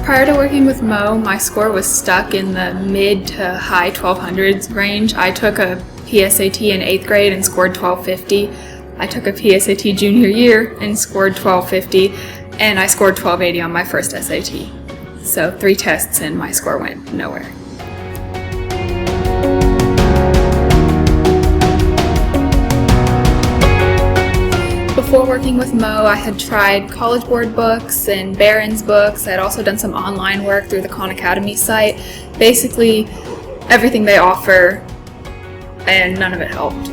Prior to working with Mo, my score was stuck in the mid to high 1200s range. I took a PSAT in 8th grade and scored 1250. I took a PSAT junior year and scored 1250, and I scored 1280 on my first SAT. So 3 tests and my score went nowhere. Before working with Mo, I had tried College Board books and Barron's books. I had also done some online work through the Khan Academy site. Basically, everything they offer, and none of it helped.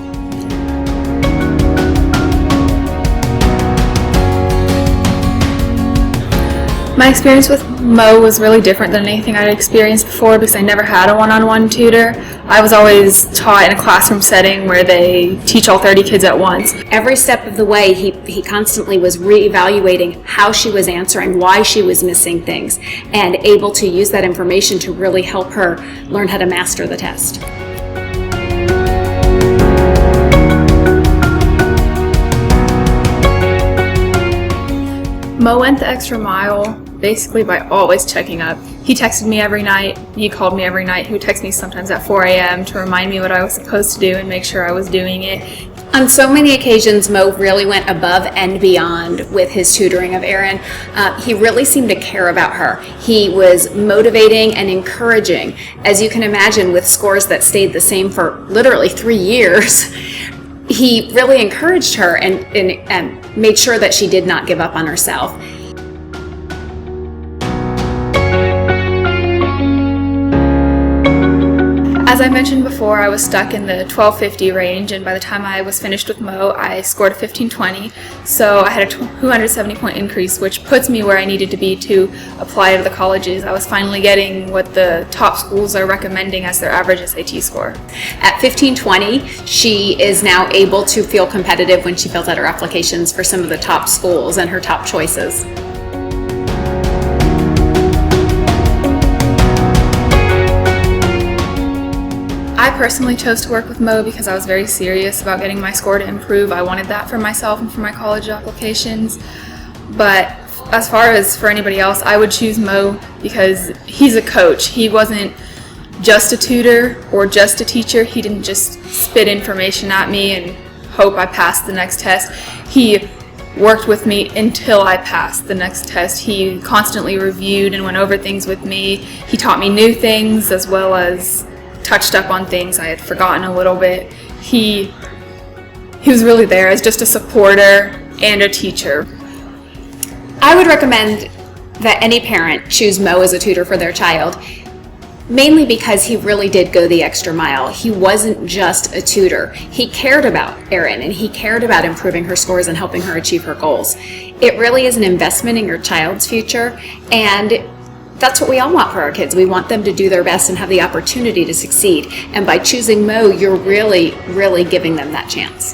My experience with Mo was really different than anything I'd experienced before because I never had a one-on-one tutor. I was always taught in a classroom setting where they teach all 30 kids at once. Every step of the way, he constantly was reevaluating how she was answering, why she was missing things, and able to use that information to really help her learn how to master the test. Mo went the extra mile basically by always checking up. He texted me every night, he called me every night, he would text me sometimes at 4 a.m. to remind me what I was supposed to do and make sure I was doing it. On so many occasions, Mo really went above and beyond with his tutoring of Erin. He really seemed to care about her. He was motivating and encouraging. As you can imagine, with scores that stayed the same for literally 3 years, he really encouraged her and made sure that she did not give up on herself. As I mentioned before, I was stuck in the 1250 range, and by the time I was finished with Mo, I scored a 1520, so I had a 270 point increase, which puts me where I needed to be to apply to the colleges. I was finally getting what the top schools are recommending as their average SAT score. At 1520, she is now able to feel competitive when she fills out her applications for some of the top schools and her top choices. I personally chose to work with Mo because I was very serious about getting my score to improve. I wanted that for myself and for my college applications. But as far as for anybody else, I would choose Mo because he's a coach. He wasn't just a tutor or just a teacher. He didn't just spit information at me and hope I passed the next test. He worked with me until I passed the next test. He constantly reviewed and went over things with me. He taught me new things as well as touched up on things I had forgotten a little bit. He was really there as just a supporter and a teacher. I would recommend that any parent choose Mo as a tutor for their child, mainly because he really did go the extra mile. He wasn't just a tutor. He cared about Erin, and he cared about improving her scores and helping her achieve her goals. It really is an investment in your child's future, and that's what we all want for our kids. We want them to do their best and have the opportunity to succeed. And by choosing Mo, you're really, really giving them that chance.